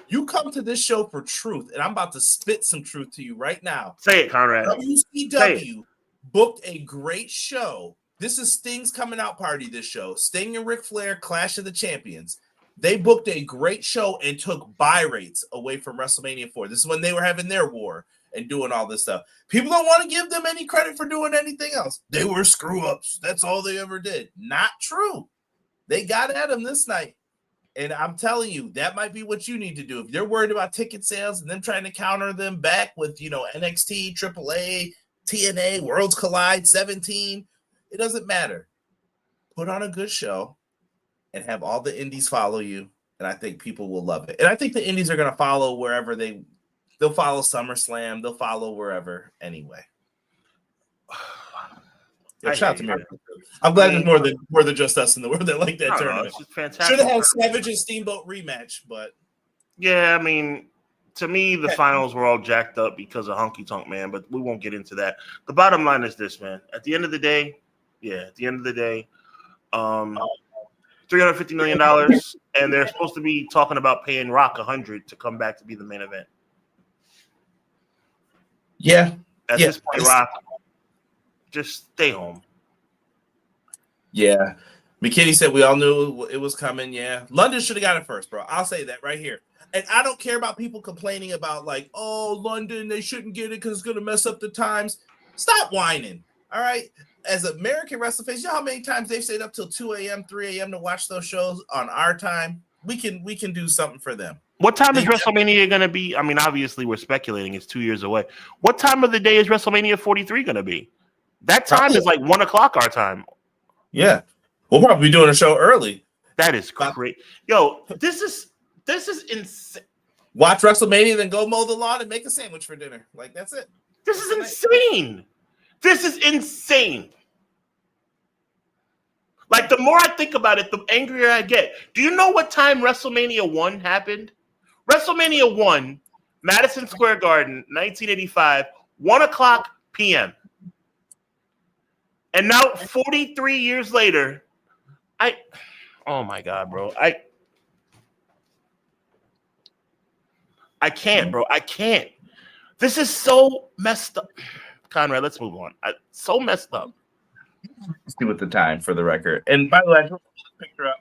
S1: You come to this show for truth, and I'm about to spit some truth to you right now.
S2: Say it, Conrad.
S1: WCW booked a great show. This is Sting's coming out party, this show. Sting and Ric Flair, Clash of the Champions. They booked a great show and took buy rates away from WrestleMania 4. This is when they were having their war and doing all this stuff. People don't want to give them any credit for doing anything else. They were screw-ups. That's all they ever did. Not true. They got at them this night. And I'm telling you, that might be what you need to do. If you're worried about ticket sales and them trying to counter them back with, NXT, AAA, TNA, Worlds Collide, 17, it doesn't matter. Put on a good show and have all the indies follow you, and I think people will love it. And I think the indies are going to follow wherever they'll follow SummerSlam, they'll follow wherever anyway. Shout out to me. I'm glad there's more than just us in the world that like that tournament.
S2: It's fantastic.
S1: Should have had Savage and Steamboat rematch, but
S2: yeah, I mean, to me, the finals were all jacked up because of Honky Tonk Man, but we won't get into that. The bottom line is this, man. At the end of the day, $350 million, and they're supposed to be talking about paying Rock $100 to come back to be the main event.
S1: Yeah.
S2: At this point, Rock, just stay home.
S1: Yeah. McKinney said we all knew it was coming. Yeah. London should have got it first, bro. I'll say that right here. And I don't care about people complaining about London, they shouldn't get it because it's going to mess up the times. Stop whining. All right. As American wrestling fans, you know how many times they've stayed up till 2 a.m., 3 a.m. to watch those shows on our time? We can do something for them.
S2: What time is WrestleMania going to be? I mean, obviously, we're speculating. It's 2 years away. What time of the day is WrestleMania 43 going to be? That time is like 1 o'clock our time.
S1: Yeah. We'll probably be doing a show early.
S2: That is great. Yo, this is insane.
S1: Watch WrestleMania, then go mow the lawn and make a sandwich for dinner. Like, that's it.
S2: This is insane. This is insane. Like, the more I think about it, the angrier I get. Do you know what time WrestleMania 1 happened? WrestleMania 1, Madison Square Garden, 1985, 1 o'clock p.m. And now, 43 years later, oh my God, bro. I can't, bro. I can't. This is so messed up. Conrad, let's move on. So messed up.
S1: Let's see what the time for the record. And by the way, I just put the picture up.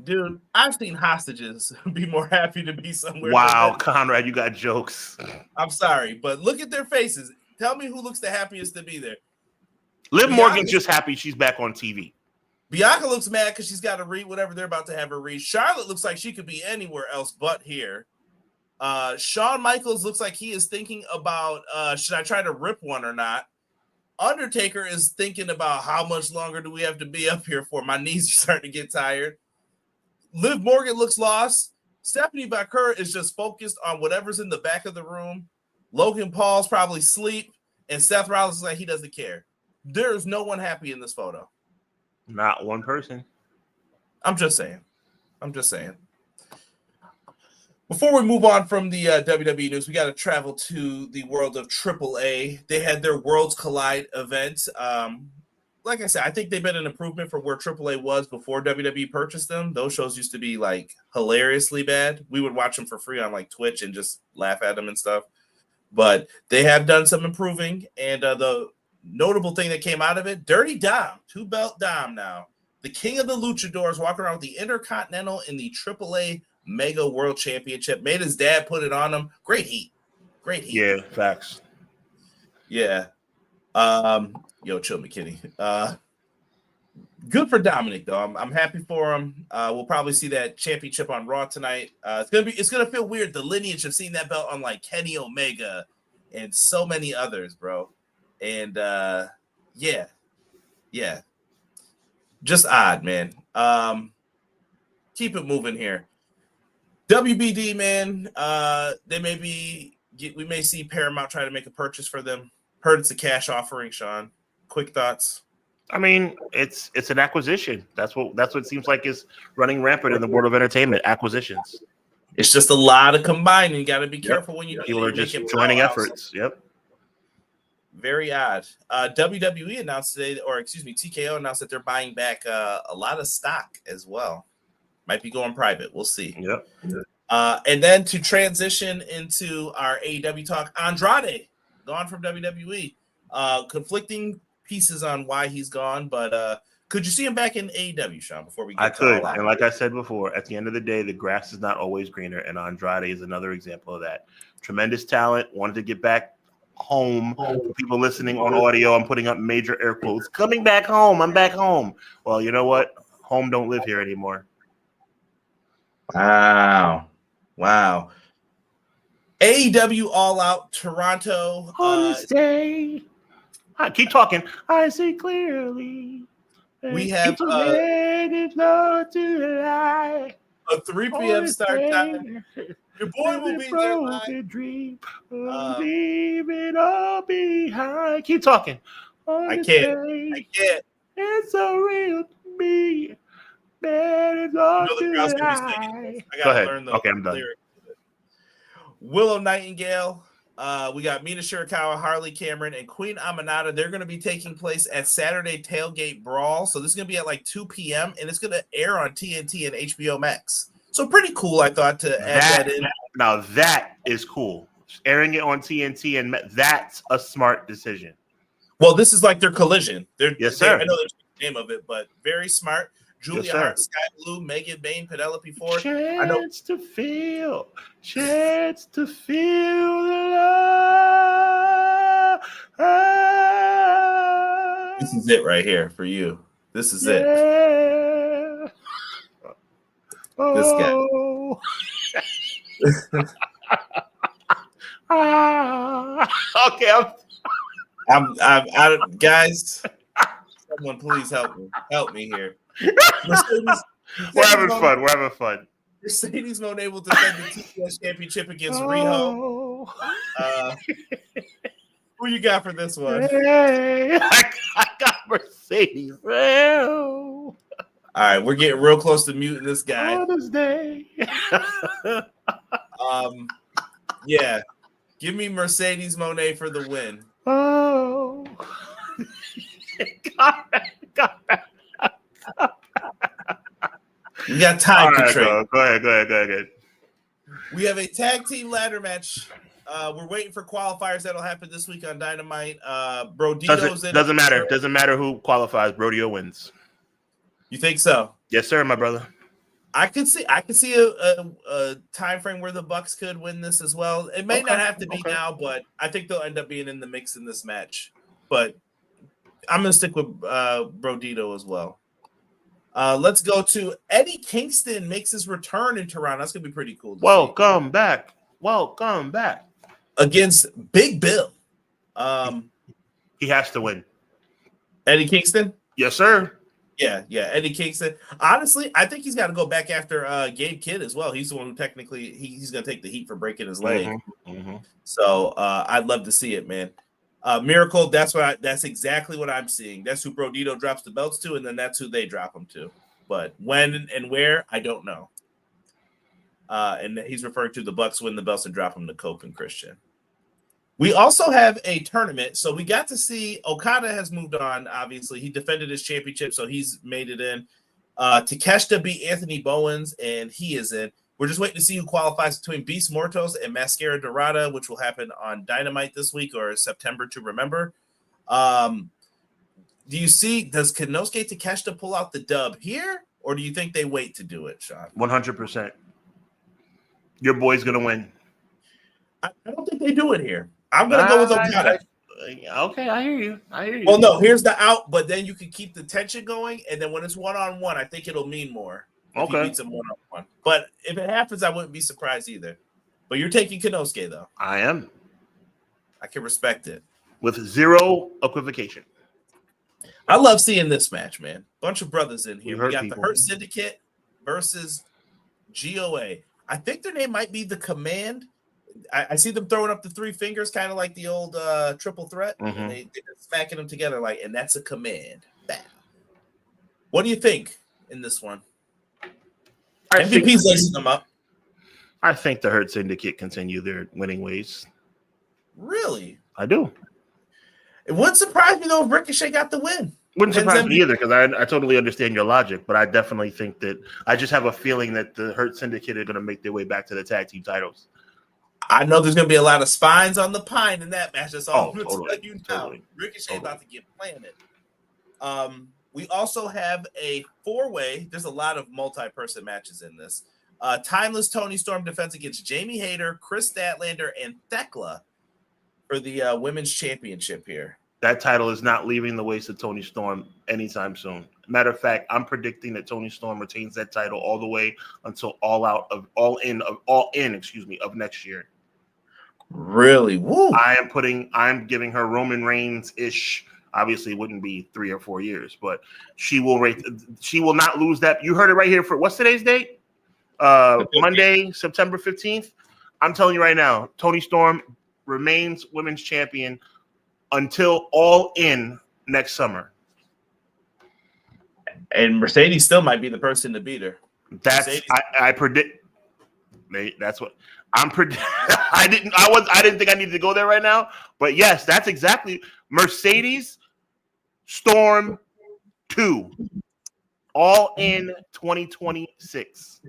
S1: Dude, I've seen hostages be more happy to be somewhere.
S2: Wow, Conrad, you got jokes.
S1: I'm sorry, but look at their faces. Tell me who looks the happiest to be there.
S2: Liv Morgan's just happy she's back on TV.
S1: Bianca looks mad because she's got to read whatever they're about to have her read. Charlotte looks like she could be anywhere else but here. Shawn Michaels looks like he is thinking about should I try to rip one or not. Undertaker is thinking about how much longer do we have to be up here for. My knees are starting to get tired. Liv Morgan looks lost. Stephanie Bakura is just focused on whatever's in the back of the room. Logan Paul's probably asleep, and Seth Rollins is like he doesn't care. There is no one happy in this photo.
S2: Not one person.
S1: I'm just saying. Before we move on from the WWE news, we got to travel to the world of AAA. They had their Worlds Collide event. Like I said, I think they've been an improvement from where AAA was before WWE purchased them. Those shows used to be like hilariously bad. We would watch them for free on like Twitch and just laugh at them and stuff. But they have done some improving. And the notable thing that came out of it, Dirty Dom, 2-belt Dom now. the king of the luchadors, walking around with the Intercontinental and the AAA Mega World Championship. Made his dad put it on him. Great heat.
S2: Yeah, facts.
S1: Yeah. Chill, McKinney. Good for Dominic though. I'm happy for him. We'll probably see that championship on Raw tonight. It's gonna feel weird, the lineage of seeing that belt on like Kenny Omega and so many others, bro. And yeah. Just odd, man. Keep it moving here. WBD, man. We may see Paramount try to make a purchase for them. Heard it's a cash offering, Sean. Quick thoughts.
S2: I mean, it's an acquisition. That's what it seems like is running rampant in the world of entertainment. Acquisitions.
S1: It's just a lot of combining. You got to be careful when you
S2: people are just joining efforts. Yep.
S1: Very odd. WWE announced today, TKO announced that they're buying back a lot of stock as well. Might be going private. We'll see.
S2: Yep.
S1: And then to transition into our AEW talk, Andrade gone from WWE. Conflicting pieces on why he's gone, but could you see him back in AEW, Sean? Before we get
S2: I could, and like I said before, at the end of the day, the grass is not always greener, and Andrade is another example of that. Tremendous talent, wanted to get back home. For people listening on audio, I'm putting up major air quotes. Coming back home, I'm back home. Well, you know what? Home don't live here anymore.
S1: Wow. AEW All Out Toronto.
S2: On this day. Keep talking. I see clearly.
S1: We have a 3 p.m. start time. Your boy will be there live.
S2: Dream, leave it all behind. Keep talking.
S1: I can't.
S2: It's so real to me. Go ahead. Okay, I'm done.
S1: Willow Nightingale. We got Mina Shirakawa, Harley Cameron, and Queen Aminata. They're going to be taking place at Saturday Tailgate Brawl. So this is going to be at like 2 p.m. and it's going to air on TNT and HBO Max. So pretty cool, I thought, to add that in.
S2: Now that is cool. Airing it on TNT, and that's a smart decision.
S1: Well, this is like their collision.
S2: Yes, sir.
S1: I know the name of it, but very smart. Julia Hart, Sky Blue, Megan Bain, Penelope Ford.
S2: Chance to feel the love.
S1: This is it right here for you. This is it. This guy.
S2: Okay,
S1: I'm out of guys. Someone please help me. Help me here.
S2: We're having fun.
S1: Mercedes won't able to defend the TBS championship against Riho. Who you got for this one?
S2: Hey, I got Mercedes.
S1: All right, we're getting real close to muting this guy.
S2: Mother's Day.
S1: Yeah. Give me Mercedes Moné for the win.
S2: Oh. Got it.
S1: We got time to trade.
S2: Go ahead.
S1: We have a tag team ladder match. We're waiting for qualifiers that'll happen this week on Dynamite. Brodito's
S2: doesn't matter. Doesn't matter who qualifies. Brodeo wins.
S1: You think so?
S2: Yes, sir, my brother.
S1: I could see a time frame where the Bucks could win this as well. It may not have to be now, but I think they'll end up being in the mix in this match. But I'm gonna stick with Brodito as well. Let's go to Eddie Kingston makes his return in Toronto. That's gonna be pretty cool.
S2: Welcome back
S1: against Big Bill.
S2: He has to win.
S1: Eddie Kingston.
S2: Yes, sir.
S1: Yeah, Eddie Kingston. Honestly, I think he's got to go back after Gabe Kidd as well. He's the one who technically he's going to take the heat for breaking his leg.
S2: Mm-hmm.
S1: So I'd love to see it, man. Miracle. That's exactly what I'm seeing. That's who Brodito drops the belts to, and then that's who they drop them to. But when and where, I don't know. And he's referring to the Bucks win the belts and drop them to Cope and Christian. We also have a tournament. So we got to see Okada has moved on. Obviously, he defended his championship, so he's made it in. Takeshita beat Anthony Bowens, and he is in. We're just waiting to see who qualifies between Beast Mortos and Mascara Dorada, which will happen on Dynamite this week or September to remember. Do you see, does Konosuke Takeshita pull out the dub here, or do you think they wait to do it, Sean?
S2: 100%. Your boy's going to win.
S1: I don't think they do it here. I'm going to go with Okada.
S2: Okay, I hear you.
S1: Well, no, here's the out, but then you can keep the tension going, and then when it's one-on-one, I think it'll mean more if he beats him one-on-one. But if it happens, I wouldn't be surprised either. But you're taking Konosuke, though.
S2: I am.
S1: I can respect it.
S2: With zero equivocation.
S1: I love seeing this match, man. Bunch of brothers in here. We got
S2: people.
S1: The Hurt Syndicate versus GOA. I think their name might be the Command. I see them throwing up the three fingers, kind of like the old triple threat.
S2: Mm-hmm.
S1: And they're smacking them together, and that's a command. Bam. What do you think in this one? MVP's lacing them up.
S2: I think the Hurt Syndicate continue their winning ways.
S1: Really?
S2: I do.
S1: It wouldn't surprise me, though, if Ricochet got the win.
S2: Wouldn't surprise me either, because I totally understand your logic, but I definitely think that I just have a feeling that the Hurt Syndicate are going to make their way back to the tag team titles.
S1: I know there's going to be a lot of spines on the pine in that match. That's all I'm going to tell you now.
S2: Totally.
S1: Ricochet about to get planted. We also have a four-way. There's a lot of multi-person matches in this. Timeless Toni Storm defense against Jamie Hayter, Chris Statlander, and Thekla for the women's championship here.
S2: That title is not leaving the waist of Toni Storm anytime soon. Matter of fact, I'm predicting that Toni Storm retains that title all the way until all in of next year.
S1: Really? Woo.
S2: I'm giving her Roman Reigns-ish. Obviously, it wouldn't be 3 or 4 years, but she will not lose that. You heard it right here for what's today's date? Monday, September 15th. I'm telling you right now, Toni Storm remains women's champion until All In next summer.
S1: And Mercedes still might be the person to beat her.
S2: I predict. That's what I'm predict. I didn't think I needed to go there right now, but yes, that's exactly Mercedes Storm 2, All In 2026.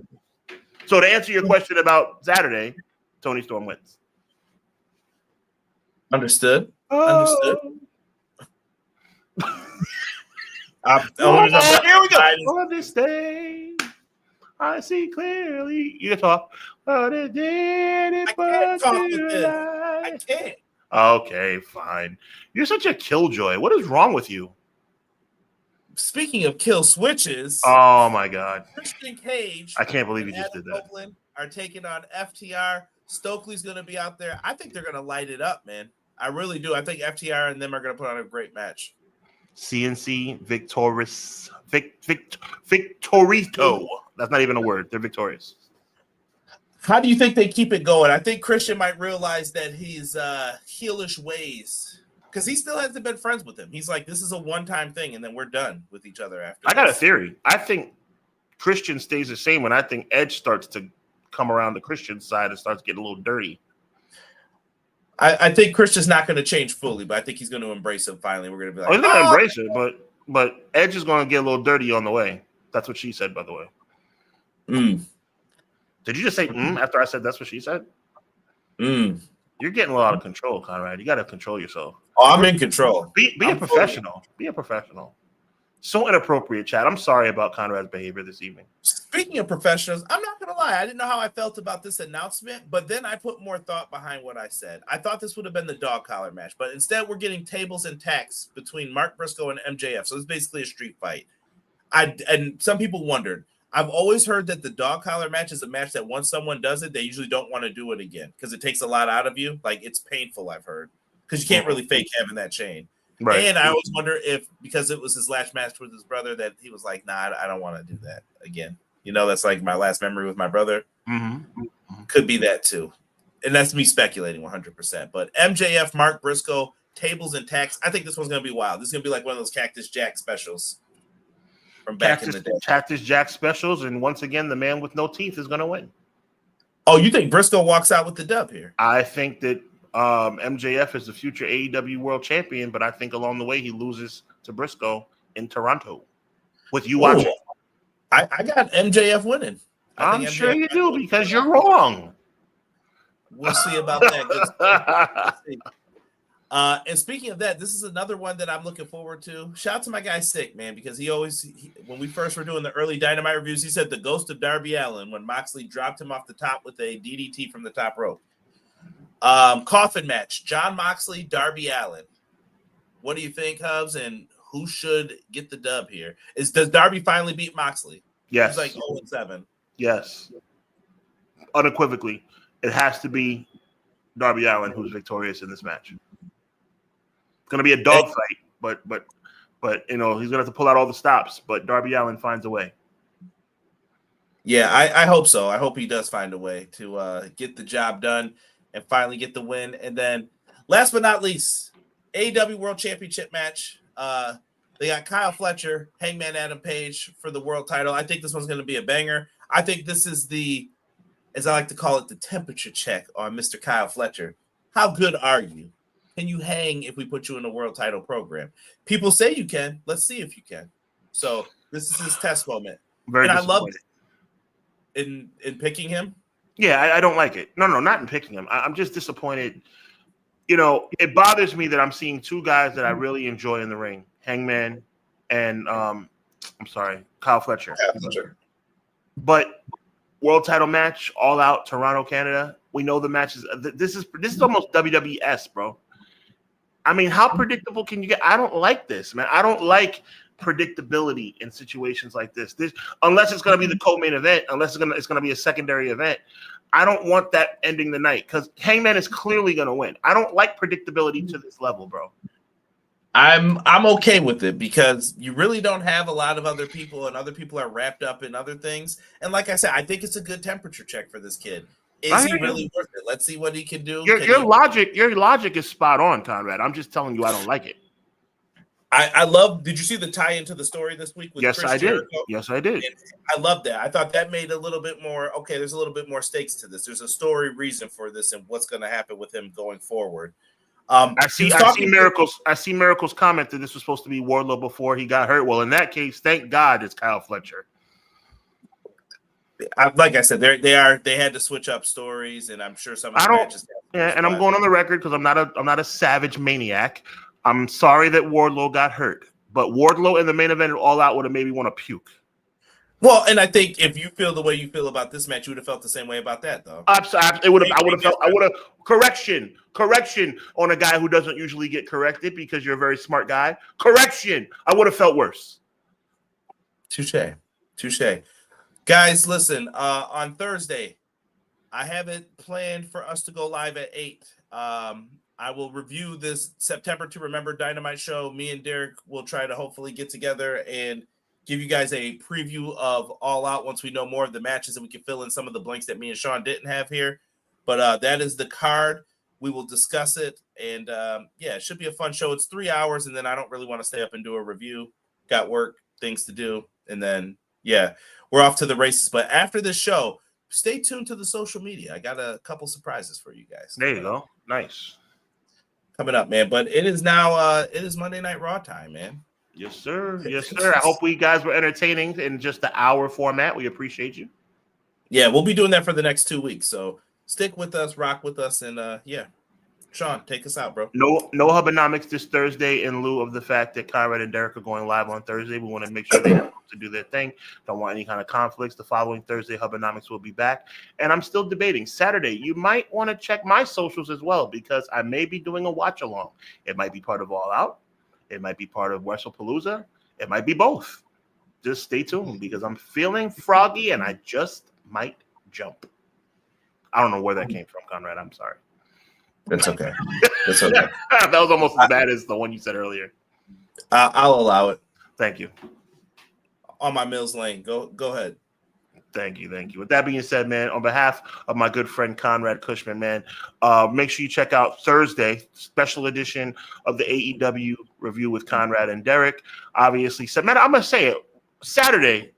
S2: So to answer your question about Saturday, Toni Storm wins.
S1: Understood.
S2: Here we go. On this day, I see clearly. You can talk. I
S1: can't.
S2: Okay, fine. You're such a killjoy. What is wrong with you?
S1: Speaking of kill switches,
S2: oh my God,
S1: Christian Cage.
S2: I can't believe you just did that.
S1: Copeland are taking on FTR. Stokely's going to be out there. I think they're going to light it up, man. I really do. I think FTR and them are going to put on a great match.
S2: CNC Victorito. That's not even a word. They're victorious.
S1: How do you think they keep it going? I think Christian might realize that his heelish ways, because he still hasn't been friends with him. He's like, this is a one-time thing, and then we're done with each other after.
S2: I got a theory. I think Christian stays the same, and I think Edge starts to come around the Christian side and starts getting a little dirty.
S1: I think Christian's not going to change fully, but I think he's going to embrace it finally. We're going to be like,
S2: he's going to embrace it, but Edge is going to get a little dirty on the way. That's what she said, by the way. Did you just say after I said that's what she said? You're getting a lot of control, Conrad. You got to control yourself.
S1: Oh, I'm in control.
S2: Be a professional. Be a professional. So inappropriate, Chad. I'm sorry about Conrad's behavior this evening.
S1: Speaking of professionals, I'm not going to lie. I didn't know how I felt about this announcement, but then I put more thought behind what I said. I thought this would have been the dog collar match, but instead we're getting tables and tacks between Mark Briscoe and MJF. So it's basically a street fight. And some people wondered. I've always heard that the dog collar match is a match that once someone does it, they usually don't want to do it again because it takes a lot out of you. Like, it's painful, I've heard, because you can't really fake having that chain. Right. And I always wonder if, because it was his last match with his brother, that he was like, nah, I don't want to do that again. You know, that's like my last memory with my brother. Could be that too. And that's me speculating 100%. But MJF, Mark Briscoe, tables and tacks. I think this one's going to be wild. This is going to be like one of those Cactus Jack specials from back in the day.
S2: Cactus Jack specials. And once again, the man with no teeth is going to win.
S1: Oh, you think Briscoe walks out with the dub here?
S2: I think that MJF is the future AEW World Champion, but I think along the way he loses to Briscoe in Toronto. With you watching,
S1: I got MJF winning.
S2: I'm sure you do because you're wrong.
S1: We'll see about that. And speaking of that, this is another one that I'm looking forward to. Shout out to my guy Sick, man, because when we first were doing the early Dynamite reviews, he said the ghost of Darby Allin when Moxley dropped him off the top with a DDT from the top rope. Coffin match, Jon Moxley, Darby Allin. What do you think, Hubs? And who should get the dub here? Does Darby finally beat Moxley?
S2: Yes.
S1: He's like 0-7.
S2: Yes. Unequivocally, it has to be Darby Allin who's victorious in this match. It's going to be a dogfight, but he's going to have to pull out all the stops. But Darby Allin finds a way.
S1: Yeah, I hope so. I hope he does find a way to get the job done and finally get the win. And then, last but not least, AEW World Championship match. They got Kyle Fletcher, Hangman Adam Page for the world title. I think this one's going to be a banger. I think this is as I like to call it, the temperature check on Mr. Kyle Fletcher. How good are you? Can you hang if we put you in a world title program? People say you can. Let's see if you can. So this is his test moment.
S2: Very
S1: and I love it in picking him.
S2: Yeah, I don't like it. No, not in picking him. I'm just disappointed. It bothers me that I'm seeing two guys that I really enjoy in the ring, Hangman and Kyle Fletcher. But world title match, All Out, Toronto, Canada. We know the matches. This is almost WWS, bro. I mean, how predictable can you get? I don't like this, man. I don't like predictability in situations like this. Unless it's going to be the co-main event, unless it's going to be a secondary event. I don't want that ending the night because Hangman is clearly going to win. I don't like predictability to this level, bro.
S1: I'm okay with it because you really don't have a lot of other people, and other people are wrapped up in other things. And like I said, I think it's a good temperature check for this kid. Is he really worth it? Let's see what he can do. Your
S2: logic is spot on, Conrad. I'm just telling you I don't like it.
S1: I love. Did you see the tie into the story this week with
S2: Yes,
S1: Chris
S2: I
S1: Jericho?
S2: did. Yes, I did.
S1: And I love that. I thought that made a little bit more. Okay, there's a little bit more stakes to this. There's a story reason for this and what's going to happen with him going forward.
S2: I see Miracles comment that this was supposed to be Wardlow before he got hurt. Well, in that case, thank God it's Kyle Fletcher.
S1: Like I said, they had to switch up stories, and I'm sure some of the matches.
S2: Yeah, and I'm going on the record because I'm not a savage maniac. I'm sorry that Wardlow got hurt, but Wardlow in the main event All Out would have made me want to puke.
S1: Well, and I think if you feel the way you feel about this match, you would have felt the same way about that, though.
S2: I would have correction on a guy who doesn't usually get corrected because you're a very smart guy. Correction. I would have felt worse.
S1: Touche. Guys, listen, on Thursday, I have it planned for us to go live at 8. I will review this September to Remember Dynamite show. Me and Derek will try to hopefully get together and give you guys a preview of All Out once we know more of the matches and we can fill in some of the blanks that me and Sean didn't have here. But that is the card. We will discuss it. And, it should be a fun show. It's 3 hours, and then I don't really want to stay up and do a review. Got work, things to do. And then, we're off to the races. But after this show, stay tuned to the social media. I got a couple surprises for you guys.
S2: There you go. Nice.
S1: Coming up, man. But it is now it is Monday Night Raw time, man.
S2: Yes, sir. Yes, sir. I hope we guys were entertaining in just the hour format. We appreciate you.
S1: Yeah, we'll be doing that for the next 2 weeks. So stick with us, rock with us, and Sean, take us out, bro.
S2: No Hubbonomics this Thursday in lieu of the fact that Conrad and Derek are going live on Thursday. We want to make sure they have to do their thing. Don't want any kind of conflicts. The following Thursday, Hubbonomics will be back. And I'm still debating. Saturday, you might want to check my socials as well because I may be doing a watch-along. It might be part of All Out. It might be part of Wrestle Palooza. It might be both. Just stay tuned because I'm feeling froggy and I just might jump. I don't know where that came from, Conrad. I'm sorry.
S1: That's okay. That's okay.
S2: That was almost as bad as the one you said earlier.
S1: I'll allow it.
S2: Thank you.
S1: On my Mills Lane. Go ahead.
S2: Thank you. With that being said, man, on behalf of my good friend Conrad Cushman, man, make sure you check out Thursday, special edition of the AEW review with Conrad and Derek. Obviously, man, I'm going to say it. Saturday,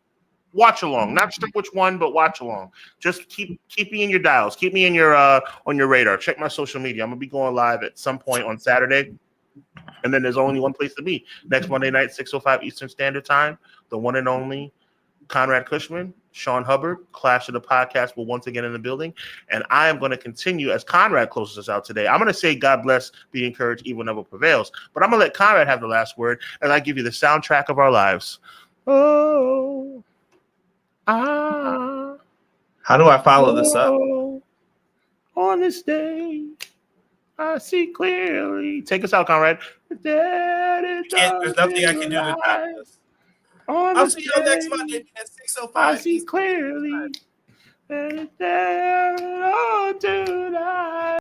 S2: watch along. Not sure which one, but watch along. Just keep me in your dials. Keep me in your on your radar. Check my social media. I'm going to be going live at some point on Saturday. And then there's only one place to be. Next Monday night, 6:05 Eastern Standard Time, the one and only Conrad Cushman Sean Hubbard, Clash of the Podcast, will once again in the building. And I am going to continue as Conrad closes us out today. I'm going to say God bless, be encouraged, evil never prevails. But I'm going to let Conrad have the last word as I give you the soundtrack of our lives. Oh,
S1: how do I follow this up?
S2: On this day, I see clearly. Take us out, Conrad.
S1: There's nothing I can do to stop this. I'll see you next Monday at 6:05.
S2: I see clearly.